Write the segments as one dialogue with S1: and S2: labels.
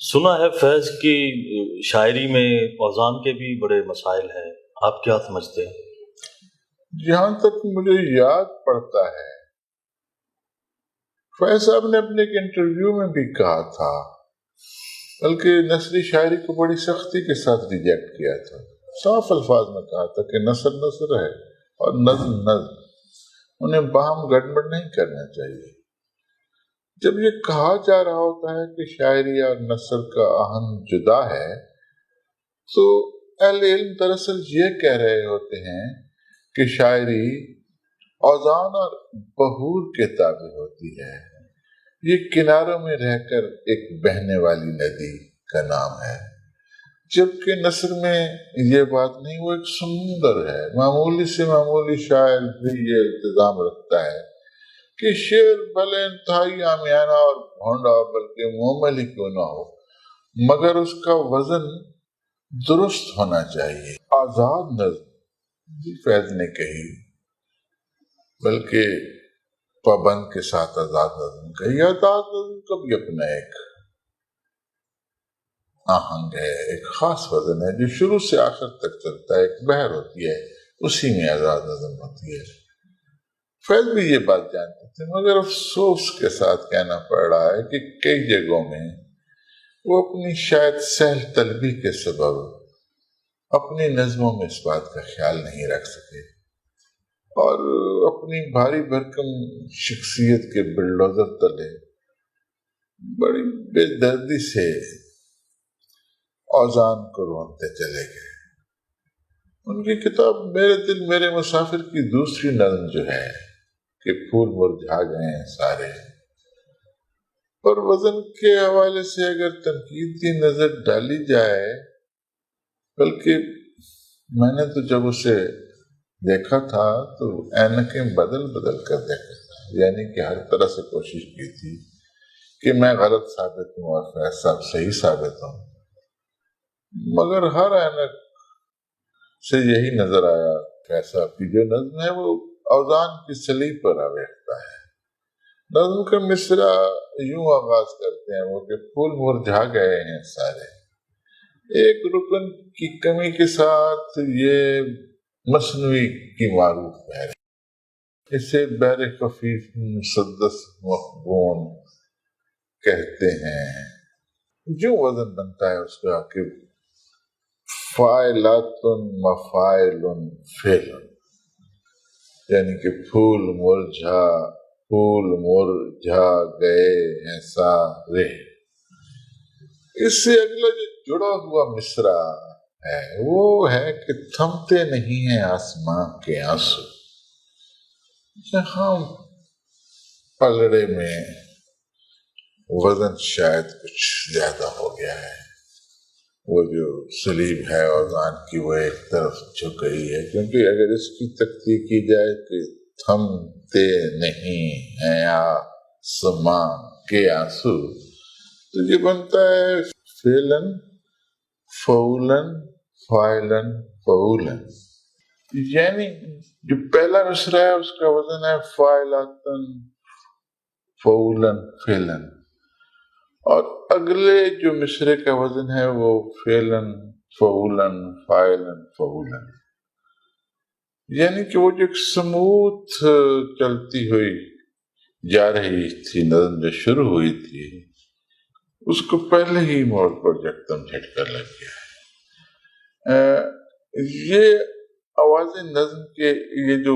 S1: سنا ہے فیض کی شاعری میں اوزان کے بھی بڑے مسائل ہیں، آپ کیا سمجھتے ہیں؟
S2: جہاں تک مجھے یاد پڑتا ہے فیض صاحب نے اپنے ایک انٹرویو میں بھی کہا تھا، بلکہ نثری شاعری کو بڑی سختی کے ساتھ ریجیکٹ کیا تھا، صاف الفاظ میں کہا تھا کہ نثر نثر ہے اور نظم نظم، انہیں باہم گڑبڑ نہیں کرنا چاہیے۔ جب یہ کہا جا رہا ہوتا ہے کہ شاعری اور نثر کا آہن جدا ہے تو اہل علم دراصل یہ کہہ رہے ہوتے ہیں کہ شاعری اوزان اور بہور کے تابع ہوتی ہے، یہ کناروں میں رہ کر ایک بہنے والی ندی کا نام ہے، جبکہ نثر میں یہ بات نہیں، وہ ایک سمندر ہے۔ معمولی سے معمولی شاعر بھی یہ التزام رکھتا ہے کہ شعر بھلے انتہائی عامیانہ اور بھونڈا بلکہ مہمل ہی کیوں نہ ہو، مگر اس کا وزن درست ہونا چاہیے۔ آزاد نظم جی فیض نے کہی، بلکہ پابند کے ساتھ آزاد نظم کہی۔ آزاد نظم کا بھی اپنا ایک آہنگ ہے، ایک خاص وزن ہے جو شروع سے آخر تک چلتا ہے، ایک بحر ہوتی ہے، اسی میں آزاد نظم ہوتی ہے۔ فیض بھی یہ بات جانتے تھے، مگر افسوس کے ساتھ کہنا پڑ رہا ہے کہ کئی جگہوں میں وہ اپنی شاید سہل طلبی کے سبب اپنی نظموں میں اس بات کا خیال نہیں رکھ سکے اور اپنی بھاری بھرکم شخصیت کے بلڈوزر تلے بڑی بے دردی سے اوزان کو رونتے چلے گئے۔ ان کی کتاب میرے دل میرے مسافر کی دوسری نظم جو ہے کہ پھول مرجھا گئے ہیں سارے، اور وزن کے حوالے سے اگر تنقید کی نظر ڈالی جائے، بلکہ میں نے تو جب اسے دیکھا تھا تو اینکیں بدل بدل کر دیکھا تھا، یعنی کہ ہر طرح سے کوشش کی تھی کہ میں غلط ثابت ہوں اور فیض صاحب صحیح ثابت ہوں، مگر ہر اینک سے یہی نظر آیا فیض صاحب کی جو نظم ہے وہ اوزان کی سلیب پر آویختہ ہے۔ نظم کا مصرع یوں آغاز کرتے ہیں وہ کہ پھول مرجھا گئے ہیں سارے، ایک رکن کی کمی کے ساتھ یہ مصنوعی کی معروف ہے، اسے بحر خفیف مسدس مخبون کہتے ہیں۔ جو وزن بنتا ہے اس کا کہ فاعلات مفاعل فعل، یعنی کہ پھول مرجھا گئے ہیں سارے۔ اس سے اگلا جو جڑا ہوا مصرع ہے وہ ہے کہ تھمتے نہیں ہیں آسمان کے آنسو۔ یہاں پلڑے میں وزن شاید کچھ زیادہ ہو گیا ہے، وہ جو سلیب ہے اوزان کی وہ ایک طرف جھک گئی ہے، کیونکہ اگر اس کی تقسیم کی جائے کہ تھمتے نہیں ہیں آسمان کے آنسو تو یہ بنتا ہے فعلن فعولن فاعلن فعولن، یعنی جو پہلا مصرع ہے اس کا وزن ہے فاعلاتن فعولن فعلن، اور اگلے جو مصرع کا وزن ہے وہ فعلن فعولن فاعلن فعولن، یعنی کہ وہ جو ایک سموتھ چلتی ہوئی جا رہی تھی نظم جو شروع ہوئی تھی اس کو پہلے ہی موڑ پر یکدم جھٹکا لگ گیا ہے۔ یہ آواز نظم کے یہ جو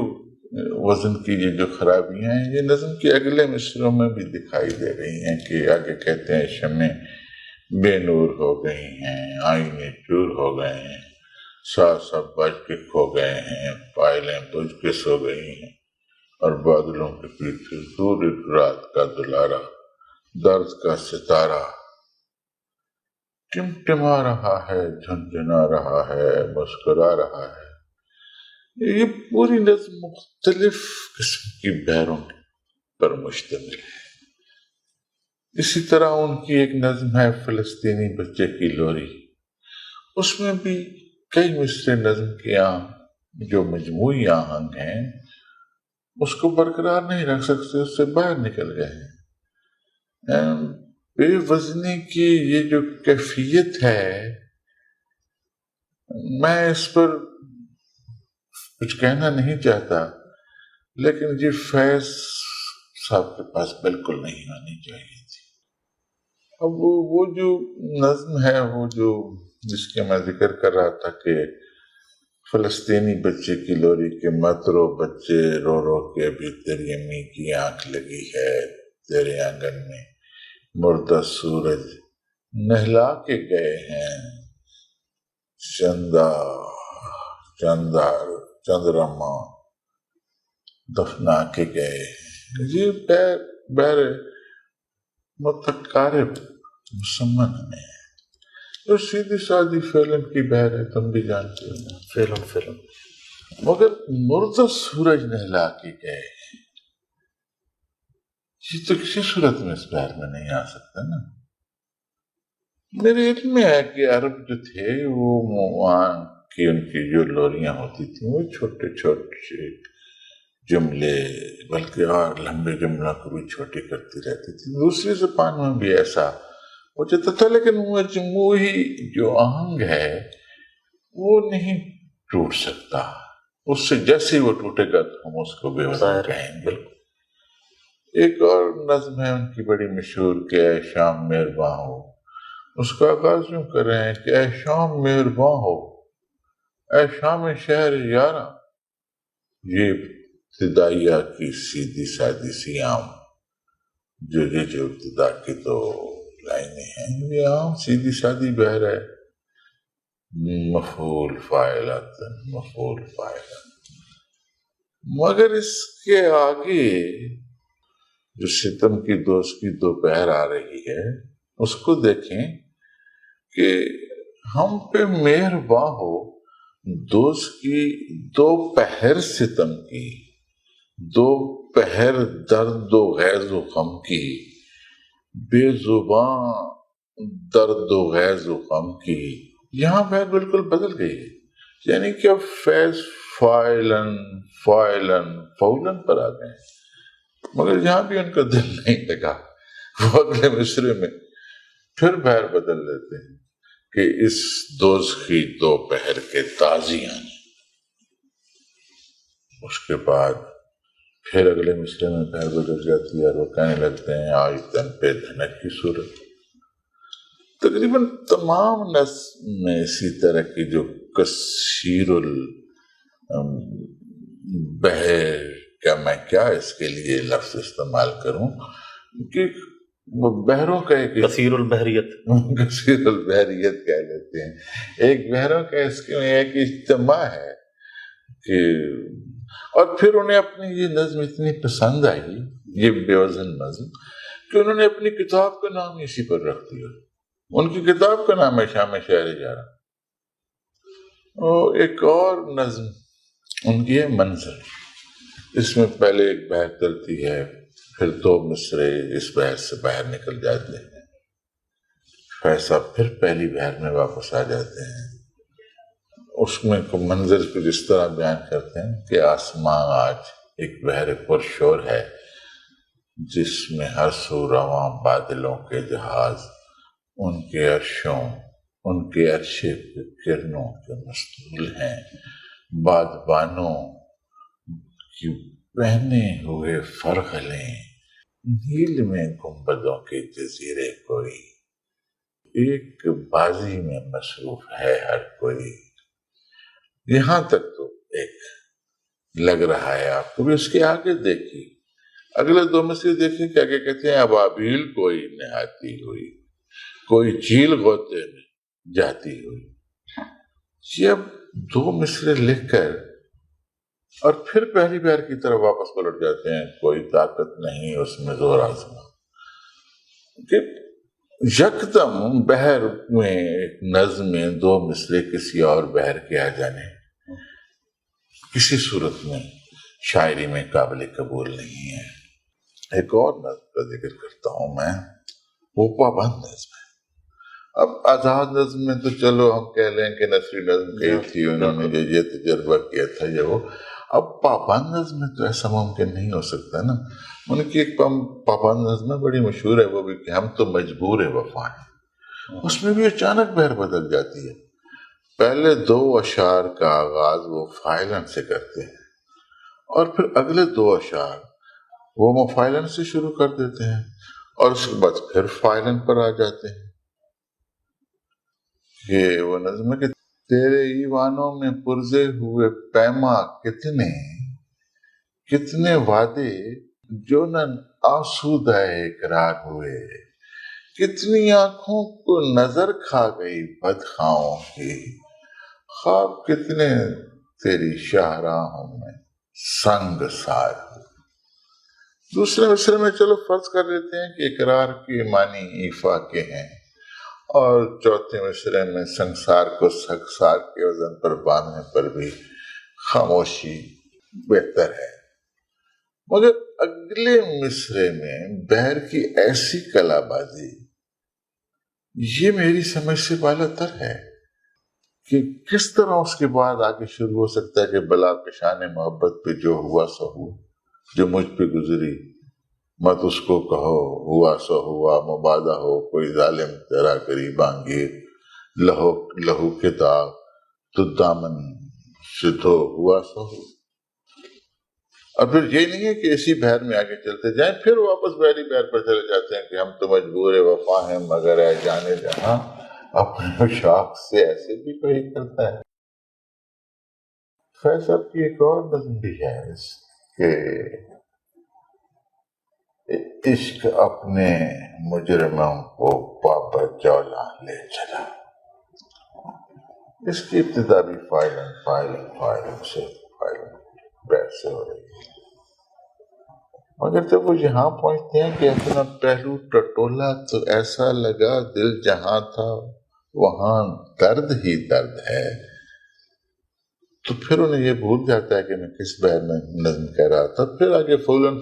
S2: وزن کی یہ جو خرابیاں ہیں یہ نظم کے اگلے مصرعوں میں بھی دکھائی دے رہی ہیں، کہ آگے کہتے ہیں شمیں بے نور ہو گئی ہیں، آئینے چور ہو گئے ہیں، سب بج کے کھو گئے ہیں، پائلیں بجھ کے سو گئی ہیں، اور بادلوں کے پیچھے دور رات کا دلارا درد کا ستارہ ٹمٹما رہا ہے، جھنجھنا رہا ہے، مسکرا رہا ہے۔ یہ پوری نظم مختلف قسم کی بحروں پر مشتمل ہے۔ اسی طرح ان کی ایک نظم ہے فلسطینی بچے کی لوری، اس میں بھی کئی مصرع نظم کے جو مجموعی آہنگ ہیں اس کو برقرار نہیں رکھ سکتے، اس سے باہر نکل گئے ہیں۔ بے وزنی کی یہ جو کیفیت ہے، میں اس پر کچھ کہنا نہیں چاہتا، لیکن یہ فیض صاحب کے پاس بالکل نہیں ہونی چاہیے تھی۔ اب وہ جو نظم ہے، وہ جو جس کے میں ذکر کر رہا تھا کہ فلسطینی بچے کی لوری کے مت رو بچے رو رو کے ابھی تیری امی کی آنکھ لگی ہے، تیرے آنگن میں مردہ سورج نہلا کے گئے ہیں، چندرما دفنا کے گئے ہیں۔ یہ بیر متقارب مسمن میں ہے، جو سیدھی سادی فعلن کی بہر ہے، تم بھی جانتے ہو،
S1: فعلن
S2: مگر مردہ سورج نہلا کے گئے، یہ تو کسی صورت میں اس بہر میں نہیں آ سکتا نا۔ میرے علم میں ہے کہ عرب جو تھے وہ وہاں کی ان کی جو لوریاں ہوتی تھیں وہ چھوٹے چھوٹے جملے، بلکہ اور لمبے جملوں کو بھی چھوٹی کرتی رہتی تھی۔ دوسری زبان میں بھی ایسا ہو جاتا تھا، لیکن وہ جمہوری جو آہنگ ہے وہ نہیں ٹوٹ سکتا، اس سے جیسے وہ ٹوٹے گا تو ہم اس کو بے وزن کہیں گے۔ ایک اور نظم ہے ان کی بڑی مشہور کہ اے شام مہرباں ہو، اس کا آغاز یوں کر رہے ہیں کہ اے شام مہرباں ہو، اے شام شہر یاراں، یہ ابتدائیہ کی سیدھی سادی سی عام جو ابتدا کی تو لائنیں ہیں، یہ عام سیدھی سادی بہر ہے، مفعول فاعلۃ مفعول فاعلۃ، مگر اس کے آگے جو ستم کی دوست کی دوپہر آ رہی ہے اس کو دیکھیں کہ ہم پہ مہرباں ہو، دوست کی دو پہر ستم کی، دو پہر درد و غیظ و غم کی، بے زباں درد و غیظ و غم کی، یہاں بہر بالکل بدل گئی ہے، یعنی کہ اب فیض فاعلن فعلن پر آ گئے، مگر یہاں بھی ان کا دل نہیں لگا، وہ اگلے مصرے میں پھر بہر بدل لیتے ہیں کہ اس دوزخی دوپہر کے تازیاں نے، اس کے بعد پھر اگلے مصرے میں بہر بدل جاتی ہے اور وہ کہنے لگتے ہیں آج تن پہ دھنک کی صورت۔ تقریباً تمام نظم میں اسی طرح کی جو کثیر البہر، کیا میں کیا اس کے لیے لفظ استعمال کروں کہ بحروں کا ایک
S1: کثیر البحریت
S2: کہہ لیتے ہیں، ایک بحروں کا اس کے میں ایک اجتماع ہے کہ، اور پھر انہیں اپنی یہ نظم اتنی پسند آئی، یہ بے وزن نظم، کہ انہوں نے اپنی کتاب کا نام اسی پر رکھ دیا، ان کی کتاب کا نام ہے شام شہر جارا۔ اور ایک اور نظم ان کی ہے منظر، اس میں پہلے ایک بحر چلتی ہے، پھر دو مصرے اس بحر سے باہر نکل جاتے ہیں، فیض صاحب پھر پہلی بحر میں واپس آ جاتے ہیں، اس میں کو منظر کو اس طرح بیان کرتے ہیں کہ آسماں آج ایک بحر پرشور ہے، جس میں ہر سو رواں بادلوں کے جہاز ان کے عرشوں، ان کے عرشے پہ کرنوں کے مستول ہیں، بادبانوں کی پہنے ہوئے فرغلیں، نیل میں گنبدوں کے جزیرے کوئی، ایک بازی میں مصروف ہے ہر کوئی۔ یہاں تک تو ایک لگ رہا ہے آپ کو بھی، اس کے آگے دیکھیے، اگلے دو مصرے دیکھیں کہ آگے کہتے ہیں ابابیل کوئی نہاتی ہوئی، کوئی جھیل غوطے میں جاتی ہوئی۔ یہ اب دو مصرے لکھ کر اور پھر پہلی بحر کی طرف واپس پلٹ جاتے ہیں، کوئی طاقت نہیں اس میں زور آزما، کہ یکدم بحر میں ایک نظم میں دو مصرے کسی اور بحر کے آ جانے کسی صورت میں شاعری میں قابل قبول نہیں ہے۔ ایک اور نظم کا ذکر کرتا ہوں میں، وہ پابند نظم ہے۔ اب آزاد نظم میں تو چلو ہم کہہ لیں کہ نثری نظم کہی تھی، انہوں نے جو یہ تجربہ کیا تھا، یہ وہ اب پابند نظم میں تو ایسا ممکن نہیں ہو سکتا نا. ان کی ایک پابند نظم بڑی مشہور ہے، وہ بھی کہ ہم تو مجبور وفا ہیں. اس میں بھی اچانک بہر بدل جاتی ہے. پہلے 2 اشعار کا آغاز وہ فاعلن سے کرتے ہیں، اور پھر اگلے 2 اشعار وہ مفاعلن سے شروع کر دیتے ہیں، اور اس کے بعد پھر فاعلن پر آ جاتے ہیں. یہ وہ نظم ہے کہ تیرے ایوانوں میں پرزے ہوئے پیما کتنے وعدے جو نہ آسودہ اقرار ہوئے، کتنی آنکھوں کو نظر کھا گئی بدخواہوں کی، خواب کتنے تیری شاہراہوں میں سنگ سار. دوسرے مصرے میں چلو فرض کر لیتے ہیں کہ اقرار کے معنی ایفا کے ہیں، اور چوتھے مصرے میں سنسار کو سنسار کے وزن پر باندھنے پر بھی خاموشی بہتر ہے. مگر اگلے مصرے میں بہر کی ایسی کلا بازی، یہ میری سمجھ سے بالا تر ہے کہ کس طرح اس کے بعد آگے شروع ہو سکتا ہے کہ بلا کشان محبت پہ جو ہوا سو ہوا، جو مجھ پہ گزری مت اس کو کہو، ہوا سو ہوا مبادہ ہو، کوئی ظالم تیرا قریب آنگیر، لہو کے داغ تو دامن سے دھو، ہوا سو ہوا. اور پھر یہ نہیں ہے کہ اسی بہر میں آگے چلتے جائیں، پھر واپس بحری بہر پر چلے جاتے ہیں کہ ہم تو مجبور وفا ہیں مگر ہے جانے جہاں اپنے شوق سے ایسے بھی کوئی کرتا ہے. فیض صاحب کی ایک اور نظم بھی ہے کہ عشق اپنے مجرموں کو پاپا جولا لے چلا. اس کی ابتدا بھی فائلن سے ہو رہی ہے. مگر جب وہ یہاں پہنچتے ہیں کہ اپنا پہلو ٹٹولا تو ایسا لگا دل جہاں تھا وہاں درد ہی درد ہے، تو پھر انہیں یہ بھول جاتا ہے کہ میں کس بہر میں نظم کہہ رہا تھا. پھر آگے فولن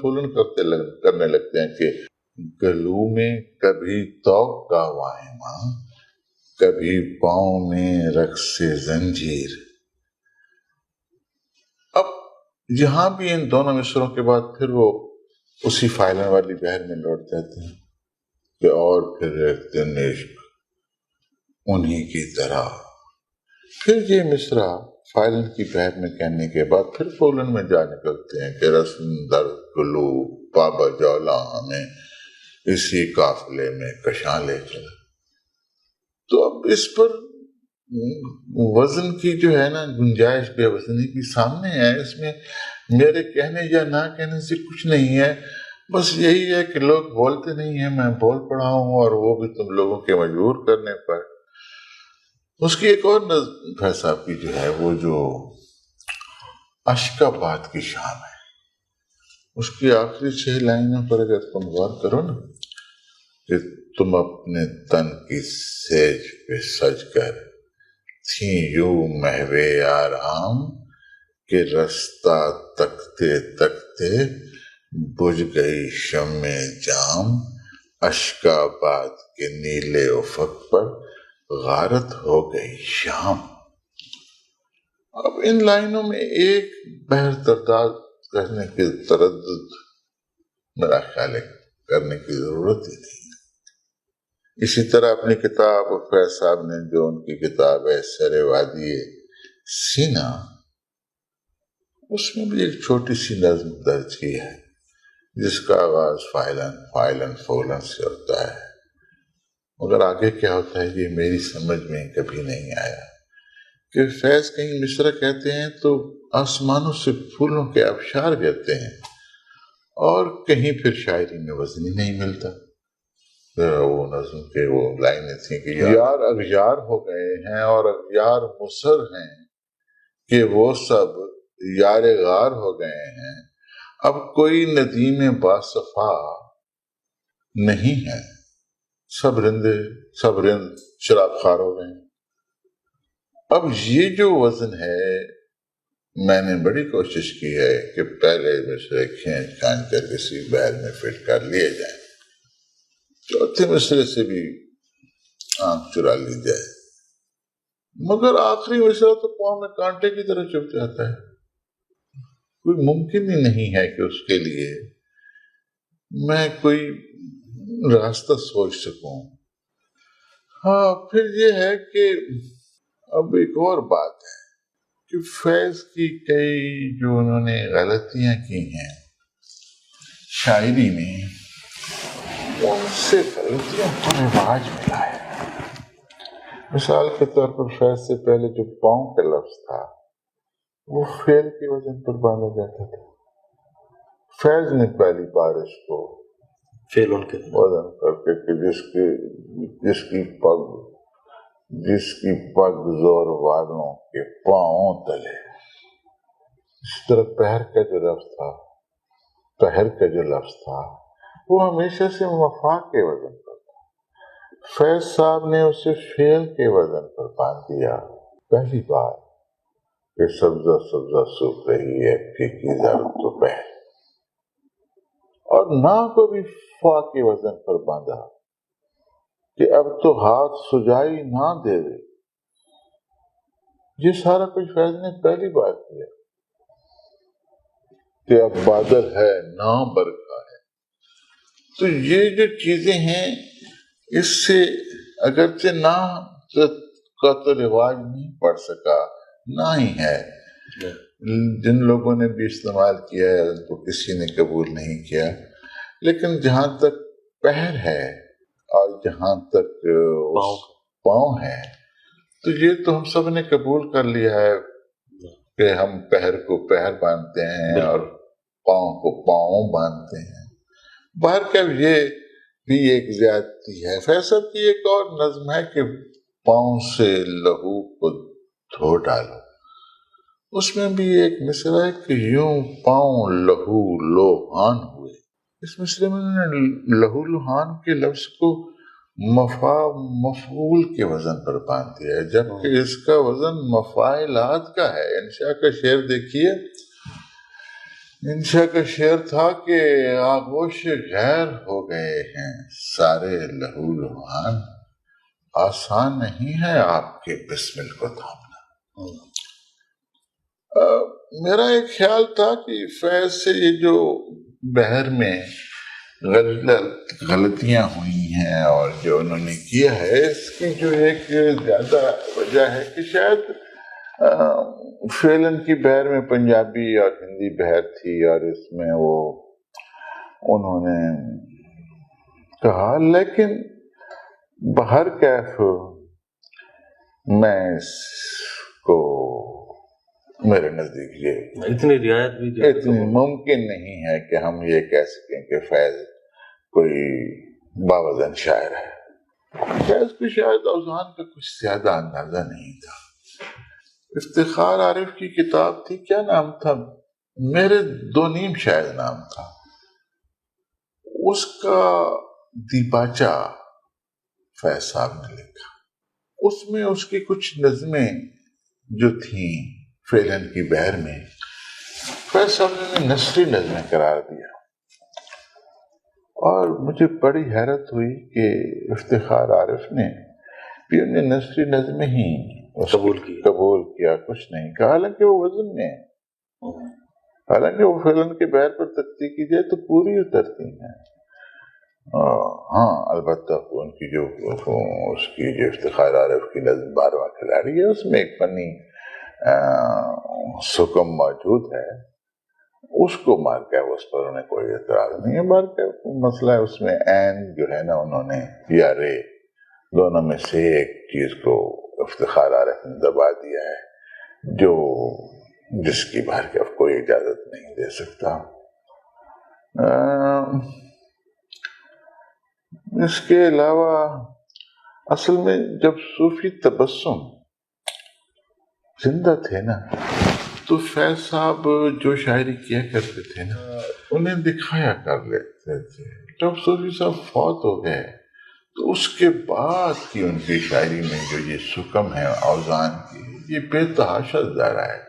S2: کرنے لگتے ہیں کہ گلو میں کبھی توق کا واہمہ، کبھی پاؤں میں رقص زنجیر. اب یہاں بھی ان دونوں مصروں کے بعد پھر وہ اسی فائلن والی بہر میں لوٹ جاتے ہیں کہ اور پھر ایک دن عشق انہی کی طرح. پھر یہ مصرع فائلن کی بہر میں کہنے کے بعد پھر فولن میں جا نکلتے ہیں کہ رسم در گلو بابا جولا ہمیں اسی قافلے میں کشاں لے چلا. تو اب اس پر وزن کی جو ہے نا گنجائش بے وزنی کی سامنے ہے. اس میں میرے کہنے یا نہ کہنے سے کچھ نہیں ہے، بس یہی ہے کہ لوگ بولتے نہیں ہیں، میں بول پڑا ہوں، اور وہ بھی تم لوگوں کے مجبور کرنے پر. اس کی ایک اور نظم فیض صاحب کی جو ہے وہ جو اشکاباد کی شام ہے، اس کی آخری 6 لائنوں پر اگر تم غور کرو نا کہ تم اپنے تن کی سیج پہ سج کر تھیں یوں محوے آرام کہ رستہ تکتے تکتے بجھ گئی شمع جام، اشکاباد کے نیلے افق پر غارت ہو گئی شام. اب ان لائنوں میں ایک بہر ترداد کرنے کی تردد میرا خیال ہے کرنے کی ضرورت ہی نہیں. اسی طرح اپنی کتاب فیض صاحب نے جو ان کی کتاب ہے سر وادی سینا، اس میں بھی ایک چھوٹی سی نظم درج کی ہے جس کا آغاز فائلن فولن سے ہوتا ہے. مگر آگے کیا ہوتا ہے یہ میری سمجھ میں کبھی نہیں آیا کہ فیض کہیں مصرع کہتے ہیں تو آسمانوں سے پھولوں کے ابشار گرتے ہیں، اور کہیں پھر شاعری میں وزن ہی نہیں ملتا. وہ نظم کے وہ لائنیں تھیں کہ یار اغیار ہو گئے ہیں اور اغیار مصر ہیں کہ وہ سب یار غار ہو گئے ہیں، اب کوئی ندیم باصفا نہیں ہے، سب رند شراب خار ہو گئے ہیں. اب یہ جو وزن ہے میں نے بڑی کوشش کی ہے کہ پہلے مصرے کھینچ کھانچ کر کسی بہر میں فٹ کر لیے جائیں، چوتھے مصرے سے بھی آنکھ چرا لی جائے، مگر آخری مصرع تو پاؤں میں کانٹے کی طرح چپ جاتا ہے. کوئی ممکن ہی نہیں ہے کہ اس کے لیے میں کوئی راستہ سوچ سکوں. ہاں پھر یہ ہے کہ اب ایک اور بات ہے کہ فیض کی کئی جو انہوں نے غلطیاں کی ہیں شاعری میں، ان سے غلطیوں کو رواج ملا ہے. مثال کے طور پر فیض سے پہلے جو پاؤں کا لفظ تھا وہ فعل کے وزن پر باندھا جاتا تھا. فیض نے پہلی بار اس کو
S1: فعل ان کے
S2: وزن کر کے کہ جس کی پگ زور والوں کے پاؤں تلے. اس طرح پہر کا جو لفظ تھا وہ ہمیشہ سے مفاع کے وزن پر تھا. فیض صاحب نے اسے فعل کے وزن پر باندھ دیا پہلی بار کہ سبزہ سبزہ سوکھ رہی ہے پھیکی زرد تو بہر، اور نہ کو بھی فا کے وزن پر باندھا کہ اب تو ہاتھ سجائی نہ دے دے. یہ سارا کچھ فیض نے پہلی بار کیا کہ اب بادل ہے نہ برکھا ہے. تو یہ جو چیزیں ہیں اس سے اگرچہ نہ کا تو رواج نہیں پڑ سکا، نہ ہی ہے، جن لوگوں نے بھی استعمال کیا ہے ان کو کسی نے قبول نہیں کیا. لیکن جہاں تک پہر ہے اور جہاں تک پاؤں ہے تو یہ تو ہم سب نے قبول کر لیا ہے کہ ہم پہر کو پہر باندھتے ہیں اور پاؤں کو پاؤں باندھتے ہیں. باہر کا یہ بھی ایک زیادتی ہے. فیصل کی ایک اور نظم ہے کہ پاؤں سے لہو کو دھو ڈالو. اس میں بھی ایک مصرع ہے کہ یوں پاؤں لہو لوہان ہوئے. اس مصرع میں انہوں نے لہو لوہان کے لفظ کو مفعول کے وزن پر باندھ دیا ہے، جبکہ اس کا وزن مفاعلات کا ہے. انشاء کا شعر دیکھیے. انشاء کا شعر تھا کہ آغوش غیر ہو گئے ہیں سارے لہو لوہان، آسان نہیں ہے آپ کے بسمل کو تھامنا. میرا ایک خیال تھا کہ فیض سے یہ جو بحر میں غلطیاں ہوئی ہیں اور جو انہوں نے کیا ہے اس کی جو ایک زیادہ وجہ ہے کہ شاید فعلن کی بحر میں پنجابی اور ہندی بحر تھی اور اس میں وہ انہوں نے کہا. لیکن بہر کیف میں اس کو میرے نزدیک یہ
S1: اتنی رعایت بھی
S2: اتنی ممکن نہیں ہے کہ ہم یہ کہہ سکیں کہ فیض کوئی باوزن شاعر ہے. فیض کو شاید اوزان کا کچھ زیادہ اندازہ نہیں تھا. افتخار عارف کی کتاب تھی، کیا نام تھا؟ میرے دو نیم شاید نام تھا. اس کا دیباچہ فیض صاحب نے لکھا. اس میں اس کی کچھ نظمیں جو تھیں فعلن کی بحر میں فیض صاحب نے نثری نظمیں قرار دیا، اور مجھے بڑی حیرت ہوئی کہ افتخار عارف نے بھی انہیں نثری نظمیں ہی قبول کیا، کچھ نہیں کہا. حالانکہ وہ وزن میں ہے، حالانکہ وہ فعلن کے بحر پر تختی کی جائے تو پوری اترتی ہیں. ہاں البتہ ان کی جو اس کی جو افتخار عارف کی نظم 12واں کھلاڑی ہے اس میں ایک فنی سکم موجود ہے، اس کو مار کے اس پر انہیں کوئی اعتراض نہیں ہے. مار کے مسئلہ ہے اس میں عین جو ہے نا انہوں نے یا رے دونوں میں سے ایک چیز کو افتخار عارف نے دبا دیا ہے جو جس کی بہر کے کوئی اجازت نہیں دے سکتا. اس کے علاوہ اصل میں جب صوفی تبسم زندہ تھے نا تو فیض صاحب جو شاعری کیا کرتے تھے نا انہیں دکھایا کر لیتے تھے. جب صوفی صاحب فوت ہو گئے تو اس کے بعد کی ان کی شاعری میں جو یہ سکم ہے اوزان کی یہ بے تحاشا ذرا ہے.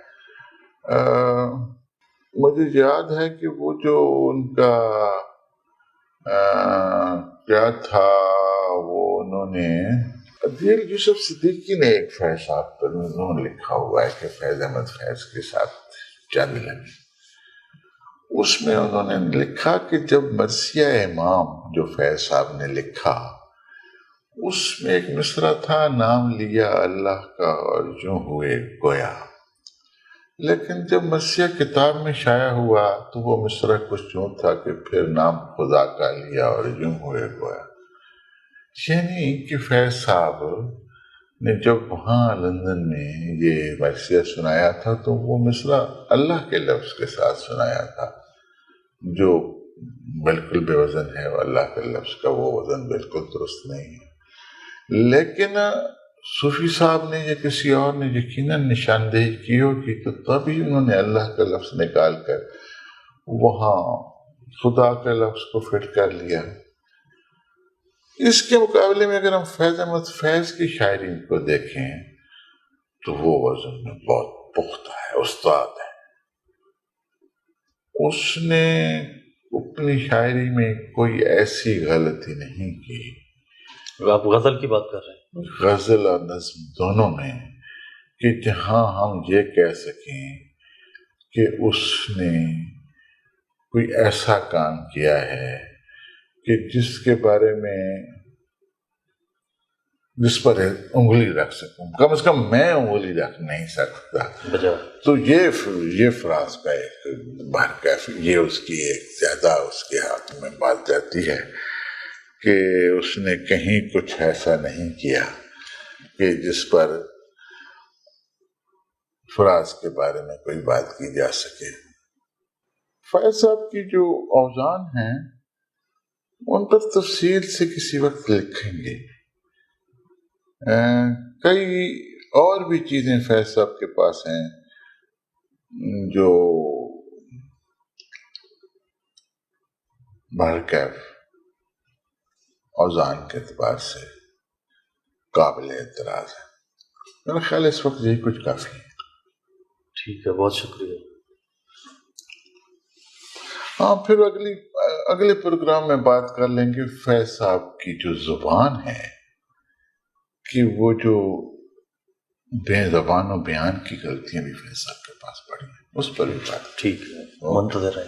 S2: مجھے یاد ہے کہ وہ جو ان کا کیا تھا وہ انہوں نے ادیل یوسف صدیقی نے ایک فیض صاحب پر انہوں نے لکھا ہوا ہے کہ فیض احمد فیض کے ساتھ چند لگی. اس میں انہوں نے لکھا کہ جب مرثیہ امام جو فیض صاحب نے لکھا اس میں ایک مصرع تھا، نام لیا اللہ کا اور یوں ہوئے گویا، لیکن جب مرثیہ کتاب میں شائع ہوا تو وہ مصرع کچھ یوں تھا کہ پھر نام خدا کا لیا اور یوں ہوئے گویا. یعنی کہ فیض صاحب نے جب وہاں لندن میں یہ مرثیہ سنایا تھا تو وہ مصرع اللہ کے لفظ کے ساتھ سنایا تھا، جو بالکل بے وزن ہے. اللہ کے لفظ کا وہ وزن بالکل درست نہیں ہے. لیکن صوفی صاحب نے یا کسی اور نے یقیناً نشاندہی کی ہوگی تو تبھی انہوں نے اللہ کا لفظ نکال کر وہاں خدا کے لفظ کو فٹ کر لیا. اس کے مقابلے میں اگر ہم فیض احمد فیض کی شاعری کو دیکھیں تو وہ وزن میں بہت پختہ ہے، استاد ہے. اس نے اپنی شاعری میں کوئی ایسی غلطی نہیں کی.
S1: آپ غزل کی بات کر رہے ہیں؟
S2: غزل اور نظم دونوں میں، کہ جہاں ہم یہ کہہ سکیں کہ اس نے کوئی ایسا کام کیا ہے کہ جس کے بارے میں جس پر انگلی رکھ سکوں، کم از کم میں انگلی رکھ نہیں سکتا، تو یہ فراز کا ایک برکیف، یہ اس کی ایک زیادہ اس کے ہاتھ میں بات جاتی ہے کہ اس نے کہیں کچھ ایسا نہیں کیا کہ جس پر فراز کے بارے میں کوئی بات کی جا سکے. فیض صاحب کی جو اوزان ہیں ان پر تفصیل سے کسی وقت لکھیں گے. کئی اور بھی چیزیں فیض صاحب کے پاس ہیں جو بہرکیف اوزان کے اعتبار سے قابل اعتراض ہے. میرا خیال اس وقت یہی کچھ کافی ہے.
S1: ٹھیک ہے، بہت شکریہ.
S2: ہاں، پھر اگلے پروگرام میں بات کر لیں گے فیض صاحب کی جو زبان ہے، کہ وہ جو بے زبان و بیان کی غلطیاں بھی فیض صاحب کے پاس پڑی ہیں، اس پر بھی بات.
S1: ٹھیک ہے، منتظر ہے.